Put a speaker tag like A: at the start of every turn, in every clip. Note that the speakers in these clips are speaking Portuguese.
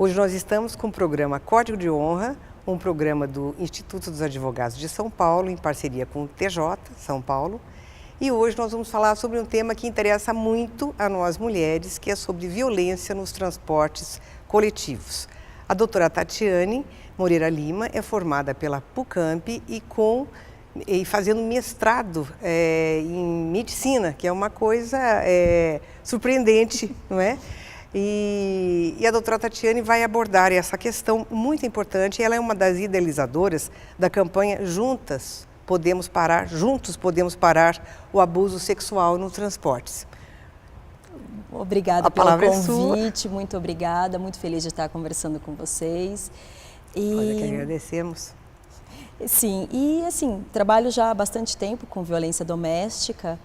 A: Hoje nós estamos com o programa Código de Honra, um programa do Instituto dos Advogados de São Paulo, em parceria com o TJ São Paulo. E hoje nós vamos falar sobre um tema que interessa muito a nós mulheres, que é sobre violência nos transportes coletivos. A doutora Tatiane Moreira Lima é formada pela PUCamp e fazendo mestrado em medicina, que é uma coisa surpreendente, não é? E a doutora Tatiane vai abordar essa questão muito importante. Ela é uma das idealizadoras da campanha Juntos Podemos Parar o Abuso Sexual nos Transportes.
B: Obrigada pelo convite, muito obrigada, muito feliz de estar conversando com vocês.
A: Olha, que agradecemos.
B: Sim, e assim, trabalho já há bastante tempo com violência doméstica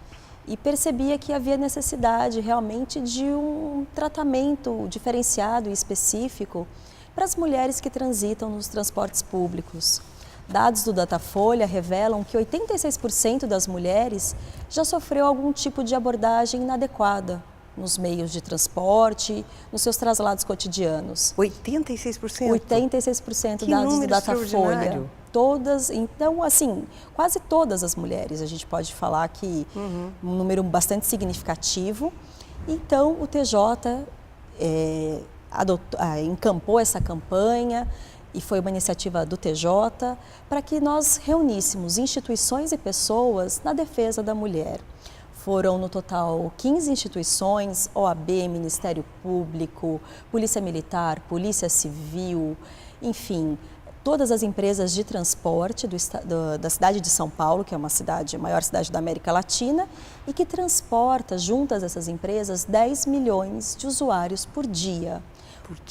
B: e percebia que havia necessidade realmente de um tratamento diferenciado e específico para as mulheres que transitam nos transportes públicos. Dados do Datafolha revelam que 86% das mulheres já sofreu algum tipo de abordagem inadequada nos meios de transporte, nos seus traslados cotidianos.
A: 86%?
B: 86% dados do Datafolha. Todas, então, assim, quase todas as mulheres, a gente pode falar que um número bastante significativo. Então, o TJ encampou essa campanha e foi uma iniciativa do TJ para que nós reuníssemos instituições e pessoas na defesa da mulher. Foram, no total, 15 instituições, OAB, Ministério Público, Polícia Militar, Polícia Civil, enfim, todas as empresas de transporte da cidade de São Paulo, que é a maior cidade da América Latina, e que transporta, juntas essas empresas, 10 milhões de usuários por dia.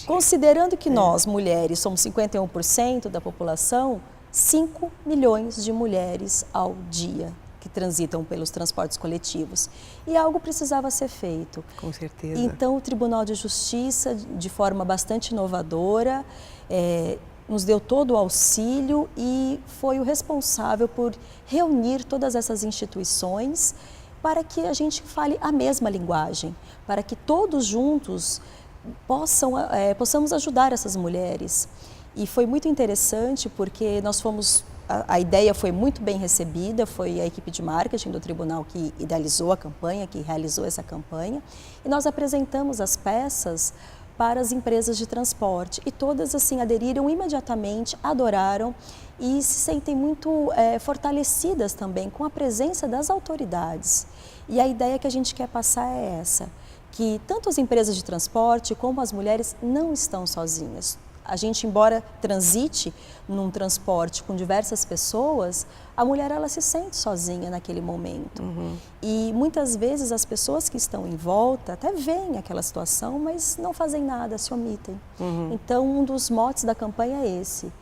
B: Considerando que nós, mulheres, somos 51% da população, 5 milhões de mulheres ao dia que transitam pelos transportes coletivos. E algo precisava ser feito.
A: Com certeza.
B: Então, o Tribunal de Justiça, de forma bastante inovadora, nos deu todo o auxílio e foi o responsável por reunir todas essas instituições para que a gente fale a mesma linguagem, para que todos juntos possamos ajudar essas mulheres. E foi muito interessante porque a ideia foi muito bem recebida, foi a equipe de marketing do tribunal que idealizou a campanha, que realizou essa campanha, e nós apresentamos as peças para as empresas de transporte e todas assim aderiram imediatamente, adoraram e se sentem muito fortalecidas também com a presença das autoridades. E a ideia que a gente quer passar é essa, que tanto as empresas de transporte como as mulheres não estão sozinhas. A gente, embora transite num transporte com diversas pessoas, a mulher ela se sente sozinha naquele momento. E muitas vezes as pessoas que estão em volta até veem aquela situação, mas não fazem nada, se omitem. Então, um dos motes da campanha é esse.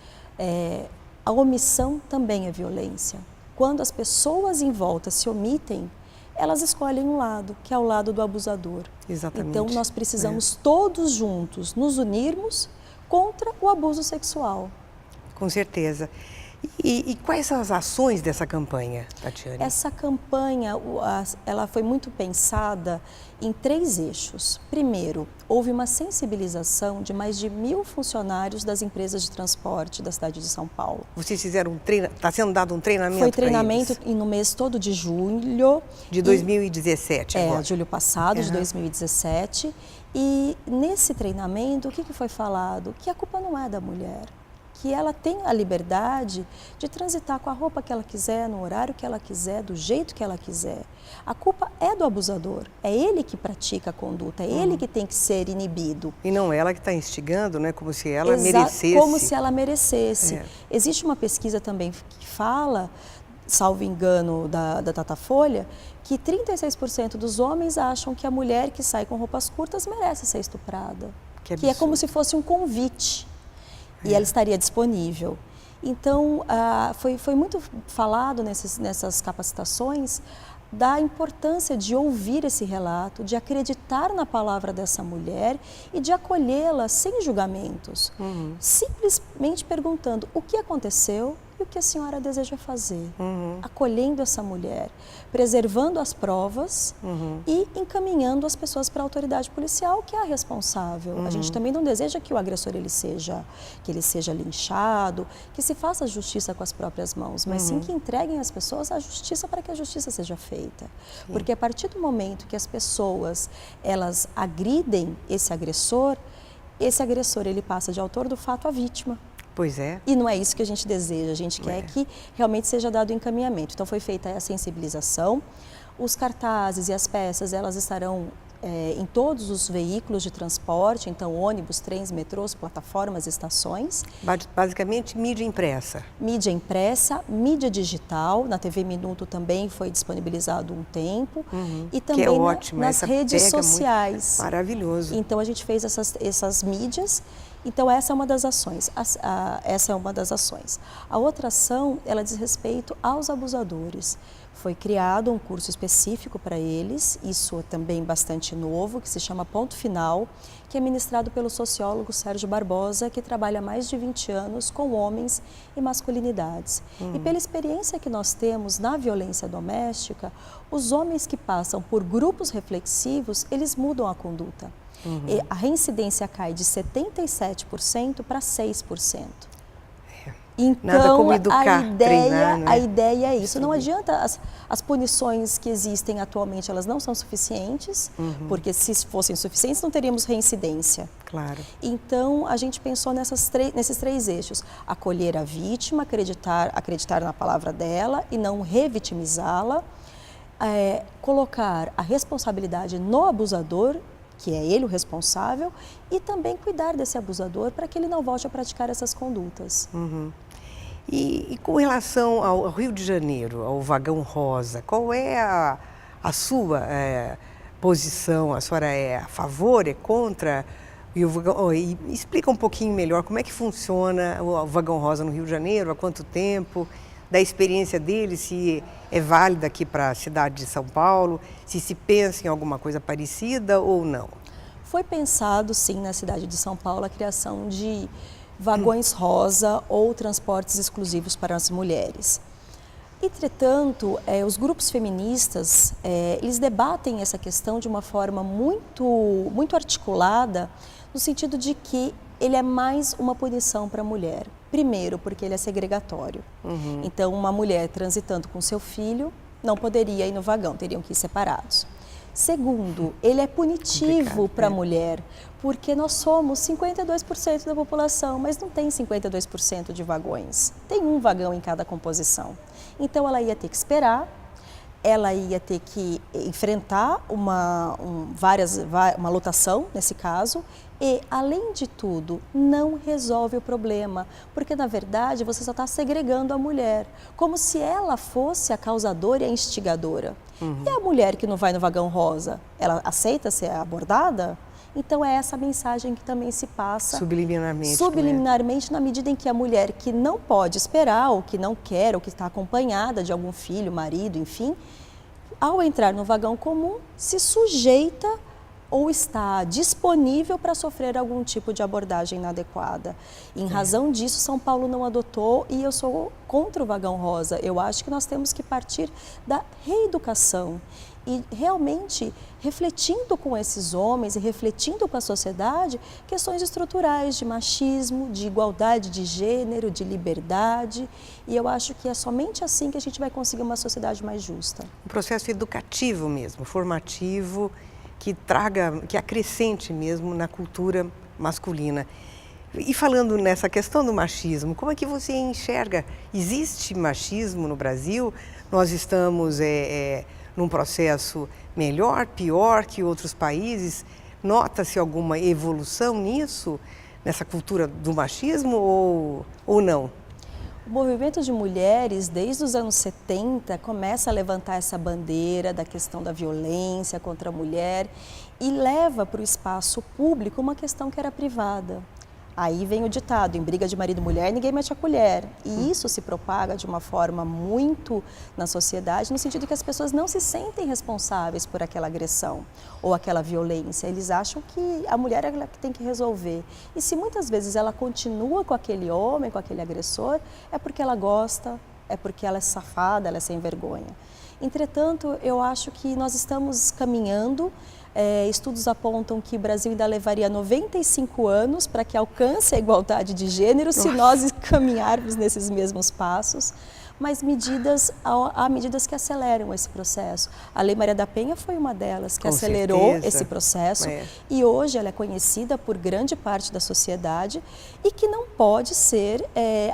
B: A omissão também é violência. Quando as pessoas em volta se omitem, elas escolhem um lado, que é o lado do abusador.
A: Exatamente.
B: Então, nós precisamos todos juntos nos unirmos contra o abuso sexual.
A: Com certeza. E quais são as ações dessa campanha, Tatiane?
B: Essa campanha, ela foi muito pensada em 3 eixos. Primeiro, houve uma sensibilização de mais de 1.000 funcionários das empresas de transporte da cidade de São Paulo.
A: Vocês fizeram um treinamento, está sendo dado um treinamento
B: para eles? Foi treinamento no mês todo de julho.
A: De 2017 agora?
B: Julho passado, de 2017. E nesse treinamento, o que foi falado? Que a culpa não é da mulher, que ela tem a liberdade de transitar com a roupa que ela quiser, no horário que ela quiser, do jeito que ela quiser. A culpa é do abusador, é ele que pratica a conduta, é ele que tem que ser inibido.
A: E não ela que está instigando, né? Como se ela merecesse.
B: Como se ela merecesse. Existe uma pesquisa também que fala, salvo engano da Datafolha, que 36% dos homens acham que a mulher que sai com roupas curtas merece ser estuprada. Que é como se fosse um convite. E ela estaria disponível. Então, foi muito falado nessas capacitações da importância de ouvir esse relato, de acreditar na palavra dessa mulher e de acolhê-la sem julgamentos. Simplesmente perguntando o que aconteceu e o que a senhora deseja fazer? Acolhendo essa mulher, preservando as provas e encaminhando as pessoas para a autoridade policial, que é a responsável. A gente também não deseja que o agressor ele seja linchado, que se faça justiça com as próprias mãos, mas sim que entreguem as pessoas à justiça para que a justiça seja feita. Porque a partir do momento que as pessoas elas agridem esse agressor ele passa de autor do fato a vítima.
A: Pois é.
B: E não é isso que a gente deseja, a gente quer que realmente seja dado o encaminhamento. Então foi feita a sensibilização, os cartazes e as peças, elas estarão em todos os veículos de transporte, então ônibus, trens, metrôs, plataformas, estações.
A: Basicamente mídia impressa.
B: Mídia impressa, mídia digital, na TV Minuto também foi disponibilizado um tempo. E também
A: que é ótimo,
B: nas redes sociais.
A: Maravilhoso.
B: Então a gente fez essas mídias. Então essa é uma das ações. Essa é uma das ações. A outra ação, ela diz respeito aos abusadores. Foi criado um curso específico para eles, isso é também bastante novo, que se chama Ponto Final, que é ministrado pelo sociólogo Sérgio Barbosa, que trabalha há mais de 20 anos com homens e masculinidades. E pela experiência que nós temos na violência doméstica, os homens que passam por grupos reflexivos, eles mudam a conduta. E a reincidência cai de 77% para 6%. Então,
A: nada como educar, treinar, né?
B: A ideia é isso. Não adianta, as punições que existem atualmente, elas não são suficientes, porque se fossem suficientes não teríamos reincidência.
A: Claro.
B: Então, a gente pensou nesses três eixos. Acolher a vítima, acreditar na palavra dela e não revitimizá-la. Colocar a responsabilidade no abusador, que é ele o responsável, e também cuidar desse abusador para que ele não volte a praticar essas condutas.
A: E com relação ao Rio de Janeiro, ao Vagão Rosa, qual é a sua posição? A senhora é a favor, é contra? E explica um pouquinho melhor como é que funciona o Vagão Rosa no Rio de Janeiro, há quanto tempo, da experiência dele, se é válida aqui para a cidade de São Paulo, se pensa em alguma coisa parecida ou não?
B: Foi pensado, sim, na cidade de São Paulo a criação de vagões rosa ou transportes exclusivos para as mulheres. Entretanto, os grupos feministas, eles debatem essa questão de uma forma muito articulada, no sentido de que ele é mais uma punição para a mulher. Primeiro, porque ele é segregatório. Então, uma mulher transitando com seu filho não poderia ir no vagão, teriam que ir separados. Segundo, ele é punitivo para a mulher, porque nós somos 52% da população, mas não tem 52% de vagões. Tem um vagão em cada composição. Então, ela ia ter que esperar, ela ia ter que enfrentar uma lotação, nesse caso, e, além de tudo, não resolve o problema, porque, na verdade, você só está segregando a mulher, como se ela fosse a causadora e a instigadora. E a mulher que não vai no vagão rosa, ela aceita ser abordada? Então, é essa mensagem que também se passa subliminarmente, na medida em que a mulher que não pode esperar, ou que não quer, ou que está acompanhada de algum filho, marido, enfim, ao entrar no vagão comum, se sujeita ou está disponível para sofrer algum tipo de abordagem inadequada. Em razão disso, São Paulo não adotou, e eu sou contra o vagão rosa. Eu acho que nós temos que partir da reeducação e realmente refletindo com esses homens e refletindo com a sociedade questões estruturais de machismo, de igualdade de gênero, de liberdade, e eu acho que é somente assim que a gente vai conseguir uma sociedade mais justa.
A: Um processo educativo mesmo, formativo, que acrescente mesmo na cultura masculina. E falando nessa questão do machismo, como é que você enxerga? Existe machismo no Brasil? Nós estamos num processo melhor, pior que outros países? Nota-se alguma evolução nisso, nessa cultura do machismo ou não?
B: O movimento de mulheres, desde os anos 70, começa a levantar essa bandeira da questão da violência contra a mulher e leva para o espaço público uma questão que era privada. Aí vem o ditado, em briga de marido e mulher, ninguém mete a colher. E isso se propaga de uma forma muito na sociedade, no sentido que as pessoas não se sentem responsáveis por aquela agressão ou aquela violência. Eles acham que a mulher é ela que tem que resolver. E se muitas vezes ela continua com aquele homem, com aquele agressor, é porque ela gosta, é porque ela é safada, ela é sem vergonha. Entretanto, eu acho que nós estamos caminhando. Estudos apontam que o Brasil ainda levaria 95 anos para que alcance a igualdade de gênero se nós caminharmos nesses mesmos passos, mas há medidas que aceleram esse processo. A Lei Maria da Penha foi uma delas que acelerou esse processo e hoje ela é conhecida por grande parte da sociedade e que não pode ser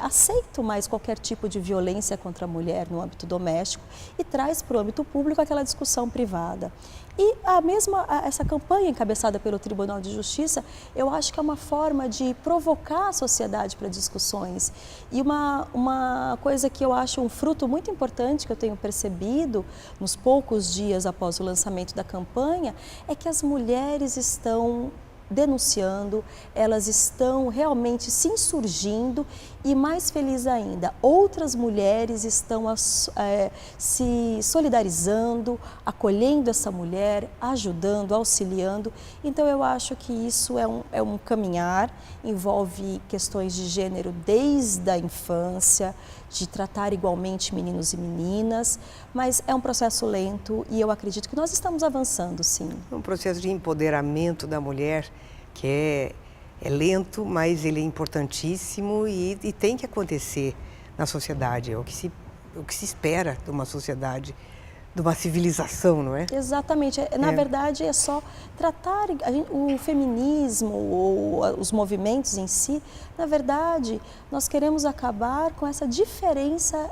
B: aceito mais qualquer tipo de violência contra a mulher no âmbito doméstico e traz para o âmbito público aquela discussão privada. E essa campanha encabeçada pelo Tribunal de Justiça, eu acho que é uma forma de provocar a sociedade para discussões. E uma coisa que eu acho um fruto muito importante que eu tenho percebido nos poucos dias após o lançamento da campanha, é que as mulheres estão denunciando, elas estão realmente se insurgindo e, mais feliz ainda, outras mulheres estão se solidarizando, acolhendo essa mulher, ajudando, auxiliando. Então eu acho que isso é um caminhar, envolve questões de gênero desde a infância, de tratar igualmente meninos e meninas, mas é um processo lento e eu acredito que nós estamos avançando, sim.
A: Um processo de empoderamento da mulher que é lento, mas ele é importantíssimo e tem que acontecer na sociedade, é o que se espera de uma sociedade, de uma civilização, não é?
B: Exatamente. Na verdade, é só tratar o feminismo ou os movimentos em si. Na verdade, nós queremos acabar com essa diferença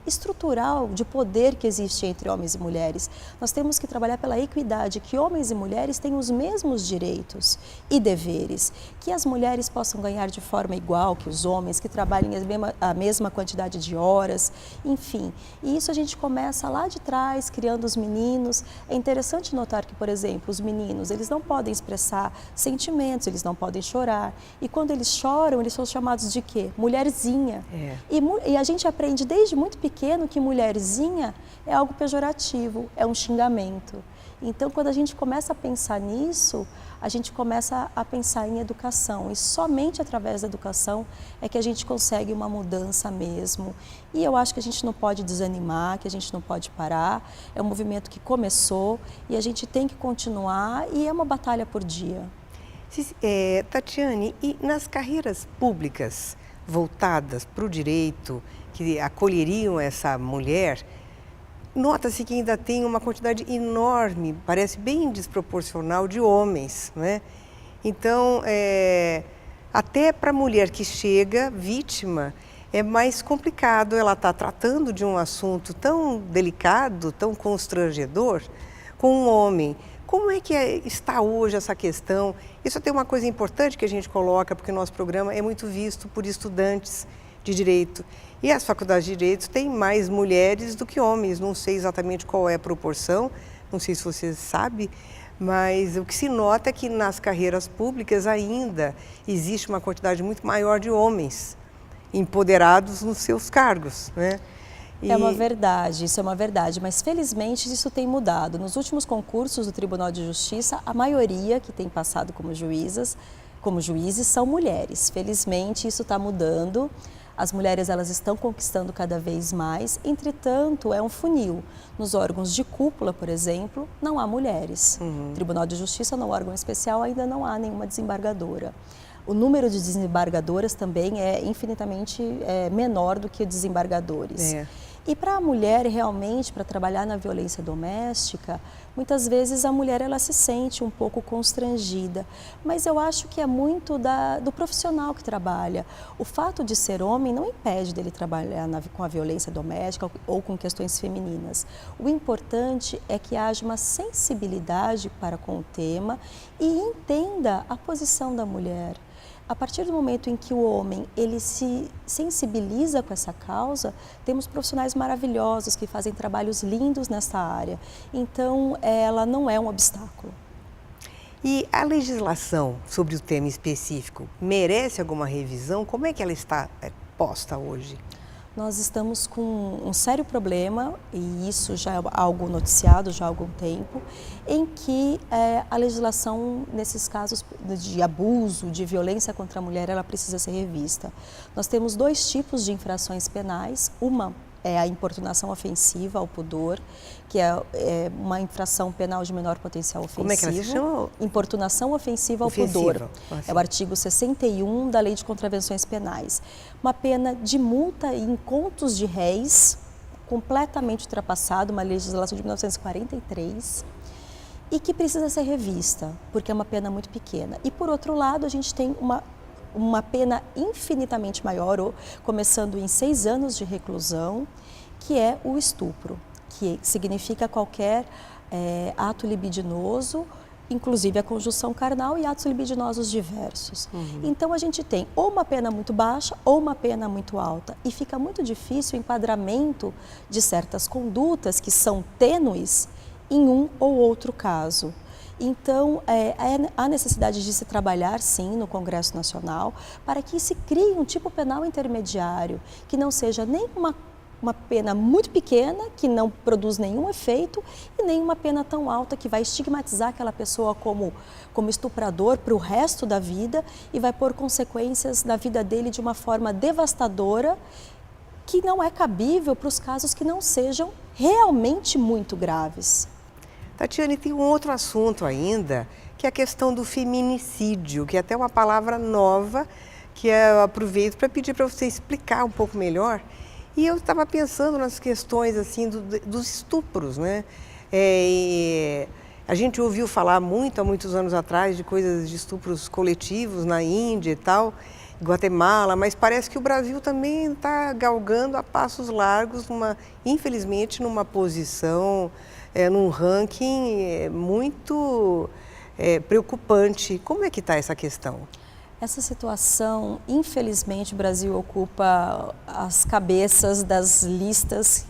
B: estrutural de poder que existe entre homens e mulheres. Nós temos que trabalhar pela equidade, que homens e mulheres tenham os mesmos direitos e deveres, que as mulheres possam ganhar de forma igual que os homens, que trabalhem a mesma quantidade de horas, enfim. E isso a gente começa lá de trás, criando os meninos. É interessante notar que, por exemplo, os meninos, eles não podem expressar sentimentos, eles não podem chorar. E quando eles choram, eles são chamados de quê? Mulherzinha. E a gente aprende desde muito pequeno que mulherzinha é algo pejorativo, é um xingamento. Então, quando a gente começa a pensar nisso, a gente começa a pensar em educação e somente através da educação é que a gente consegue uma mudança mesmo. E eu acho que a gente não pode desanimar, que a gente não pode parar. É um movimento que começou e a gente tem que continuar e é uma batalha por dia.
A: Tatiane, e nas carreiras públicas voltadas para o direito, que acolheriam essa mulher, nota-se que ainda tem uma quantidade enorme, parece bem desproporcional, de homens, né? Então, até para a mulher que chega vítima, é mais complicado. Ela está tratando de um assunto tão delicado, tão constrangedor, com um homem. Como é que está hoje essa questão? Isso até é uma coisa importante que a gente coloca, porque o nosso programa é muito visto por estudantes de direito. E as faculdades de direito têm mais mulheres do que homens. Não sei exatamente qual é a proporção, não sei se você sabe, mas o que se nota é que nas carreiras públicas ainda existe uma quantidade muito maior de homens empoderados nos seus cargos, né?
B: É uma verdade, isso é uma verdade, mas felizmente isso tem mudado. Nos últimos concursos do Tribunal de Justiça, a maioria que tem passado como juízes são mulheres. Felizmente isso está mudando. As mulheres elas estão conquistando cada vez mais, entretanto é um funil. Nos órgãos de cúpula, por exemplo, não há mulheres. Tribunal de Justiça, no órgão especial, ainda não há nenhuma desembargadora. O número de desembargadoras também é infinitamente menor do que desembargadores. E para a mulher, realmente, para trabalhar na violência doméstica, muitas vezes a mulher ela se sente um pouco constrangida. Mas eu acho que é muito do profissional que trabalha. O fato de ser homem não impede dele trabalhar com a violência doméstica ou com questões femininas. O importante é que haja uma sensibilidade para com o tema e entenda a posição da mulher. A partir do momento em que o homem ele se sensibiliza com essa causa, temos profissionais maravilhosos que fazem trabalhos lindos nessa área. Então, ela não é um obstáculo.
A: E a legislação sobre o tema específico merece alguma revisão? Como é que ela está posta hoje?
B: Nós estamos com um sério problema, e isso já é algo noticiado já há algum tempo, em que a legislação, nesses casos de abuso, de violência contra a mulher, ela precisa ser revista. Nós temos dois tipos de infrações penais, uma é a importunação ofensiva ao pudor, que é uma infração penal de menor potencial ofensivo.
A: Como é que ela se chama?
B: Importunação ofensiva ao pudor. É o artigo 61 da Lei de Contravenções Penais. Uma pena de multa em contos de réis, completamente ultrapassada, uma legislação de 1943, e que precisa ser revista, porque é uma pena muito pequena. E, por outro lado, a gente tem uma pena infinitamente maior, começando em 6 anos de reclusão, que é o estupro, que significa qualquer ato libidinoso, inclusive a conjunção carnal e atos libidinosos diversos. Então a gente tem ou uma pena muito baixa ou uma pena muito alta, e fica muito difícil o enquadramento de certas condutas que são tênues em um ou outro caso. Então, há necessidade de se trabalhar, sim, no Congresso Nacional, para que se crie um tipo penal intermediário, que não seja nem uma pena muito pequena, que não produz nenhum efeito, e nem uma pena tão alta que vai estigmatizar aquela pessoa como estuprador para o resto da vida e vai pôr consequências na vida dele de uma forma devastadora, que não é cabível para os casos que não sejam realmente muito graves.
A: Tatiane, tem um outro assunto ainda, que é a questão do feminicídio, que é até uma palavra nova, que eu aproveito para pedir para você explicar um pouco melhor. E eu estava pensando nas questões assim dos estupros, né? A gente ouviu falar há muitos anos atrás, de coisas de estupros coletivos na Índia e tal, Guatemala, mas parece que o Brasil também está galgando a passos largos, infelizmente, numa posição, num ranking muito preocupante. Como é que está essa questão?
B: Essa situação, infelizmente, o Brasil ocupa as cabeças das listas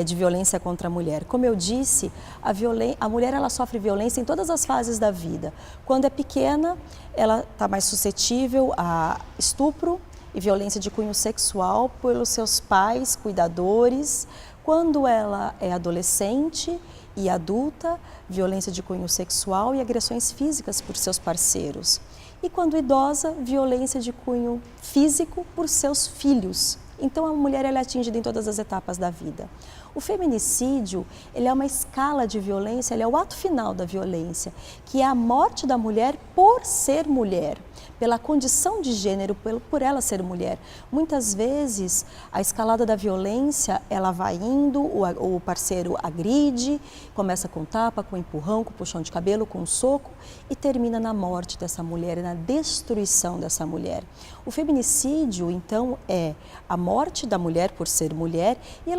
B: de violência contra a mulher. Como eu disse, a mulher ela sofre violência em todas as fases da vida. Quando é pequena, ela está mais suscetível a estupro e violência de cunho sexual pelos seus pais, cuidadores. Quando ela é adolescente e adulta, violência de cunho sexual e agressões físicas por seus parceiros. E quando idosa, violência de cunho físico por seus filhos. Então a mulher ela é atingida em todas as etapas da vida. O feminicídio, ele é uma escala de violência, ele é o ato final da violência, que é a morte da mulher por ser mulher, pela condição de gênero, por ela ser mulher. Muitas vezes, a escalada da violência, ela vai indo, o parceiro agride, começa com tapa, com empurrão, com puxão de cabelo, com soco, e termina na morte dessa mulher, na destruição dessa mulher. O feminicídio, então, é a morte da mulher por ser mulher, e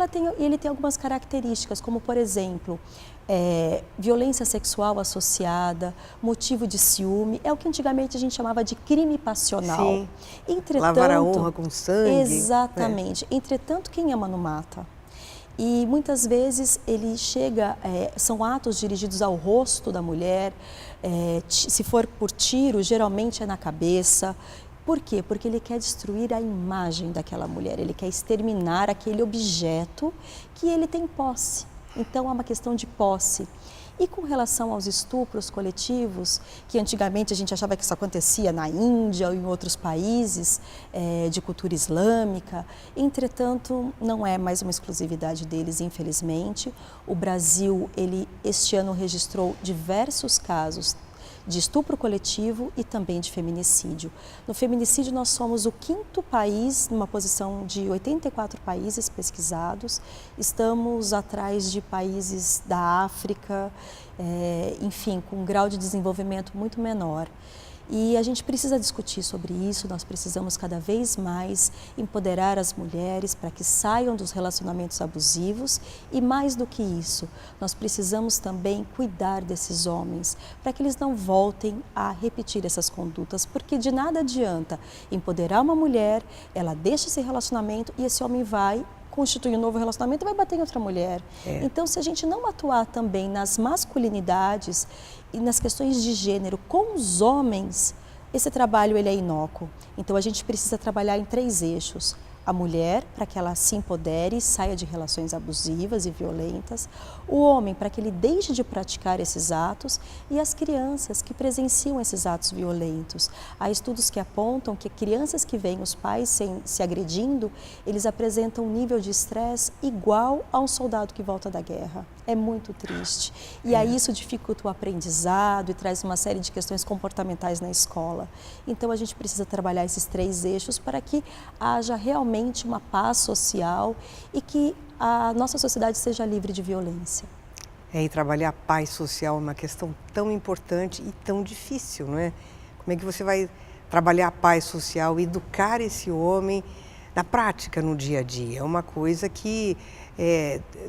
B: ele tem algumas características, como, por exemplo, violência sexual associada, motivo de ciúme, é o que antigamente a gente chamava de crime passional.
A: Sim. Lavar a honra com sangue.
B: Exatamente. Entretanto, quem ama não mata. E muitas vezes ele chega, são atos dirigidos ao rosto da mulher, se for por tiro, geralmente é na cabeça. Por quê? Porque ele quer destruir a imagem daquela mulher, ele quer exterminar aquele objeto que ele tem posse. Então, é uma questão de posse. E com relação aos estupros coletivos, que antigamente a gente achava que isso acontecia na Índia ou em outros países de cultura islâmica, entretanto, não é mais uma exclusividade deles, infelizmente. O Brasil, este ano registrou diversos casos de estupro coletivo e também de feminicídio. No feminicídio, nós somos o 5º país, numa posição de 84 países pesquisados. Estamos atrás de países da África, enfim, com um grau de desenvolvimento muito menor. E a gente precisa discutir sobre isso, nós precisamos cada vez mais empoderar as mulheres para que saiam dos relacionamentos abusivos e, mais do que isso, nós precisamos também cuidar desses homens para que eles não voltem a repetir essas condutas, porque de nada adianta empoderar uma mulher, ela deixa esse relacionamento e esse homem vai constitui um novo relacionamento e vai bater em outra mulher. Então, se a gente não atuar também nas masculinidades e nas questões de gênero com os homens, esse trabalho ele é inócuo. Então, a gente precisa trabalhar em 3 eixos. A mulher, para que ela se empodere e saia de relações abusivas e violentas. O homem, para que ele deixe de praticar esses atos. E as crianças que presenciam esses atos violentos. Há estudos que apontam que crianças que veem os pais se agredindo, eles apresentam um nível de estresse igual a um soldado que volta da guerra. É muito triste. E aí isso dificulta o aprendizado e traz uma série de questões comportamentais na escola. Então, a gente precisa trabalhar esses 3 eixos para que haja realmente uma paz social e que a nossa sociedade seja livre de violência.
A: E trabalhar a paz social é uma questão tão importante e tão difícil, não é? Como é que você vai trabalhar a paz social, educar esse homem na prática, no dia a dia? É uma coisa que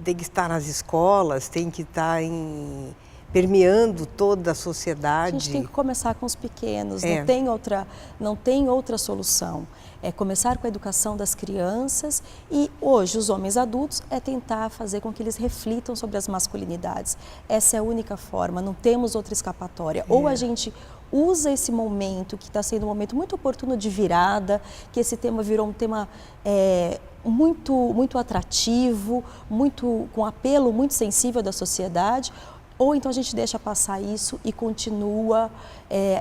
A: tem que estar nas escolas, tem que estar permeando toda a sociedade.
B: A gente tem que começar com os pequenos, não tem outra solução. É começar com a educação das crianças e hoje os homens adultos é tentar fazer com que eles reflitam sobre as masculinidades. Essa é a única forma, não temos outra escapatória. Ou a gente usa esse momento, que está sendo um momento muito oportuno de virada, que esse tema virou um tema muito atrativo, com apelo muito sensível da sociedade, ou então a gente deixa passar isso e continua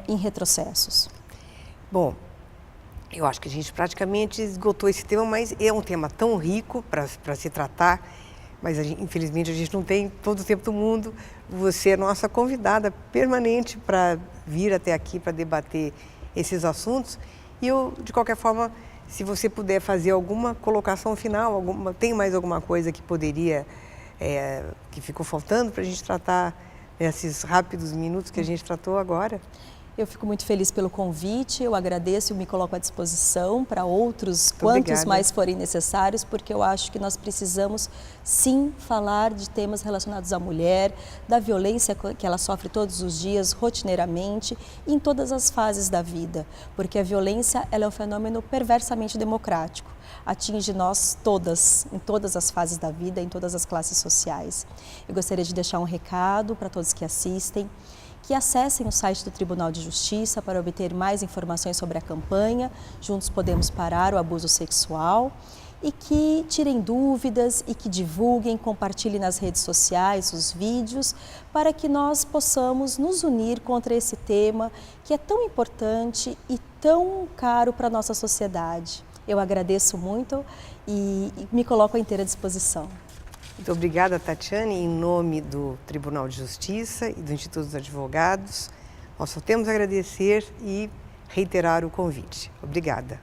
B: em retrocessos.
A: Bom, eu acho que a gente praticamente esgotou esse tema, mas é um tema tão rico para se tratar, mas infelizmente a gente não tem todo o tempo do mundo. Você é nossa convidada permanente para vir até aqui para debater esses assuntos. E eu, de qualquer forma, se você puder fazer alguma colocação final, tem mais alguma coisa que poderia, que ficou faltando para a gente tratar nesses rápidos minutos que a gente tratou agora?
B: Eu fico muito feliz pelo convite, eu agradeço e me coloco à disposição para outros, quantos mais forem necessários, porque eu acho que nós precisamos sim falar de temas relacionados à mulher, da violência que ela sofre todos os dias, rotineiramente, em todas as fases da vida, porque a violência ela é um fenômeno perversamente democrático, atinge nós todas, em todas as fases da vida, em todas as classes sociais. Eu gostaria de deixar um recado para todos que assistem, que acessem o site do Tribunal de Justiça para obter mais informações sobre a campanha Juntos Podemos Parar o Abuso Sexual e que tirem dúvidas e que divulguem, compartilhem nas redes sociais os vídeos para que nós possamos nos unir contra esse tema que é tão importante e tão caro para a nossa sociedade. Eu agradeço muito e me coloco à inteira disposição.
A: Muito obrigada, Tatiane, em nome do Tribunal de Justiça e do Instituto dos Advogados. Nós só temos a agradecer e reiterar o convite. Obrigada.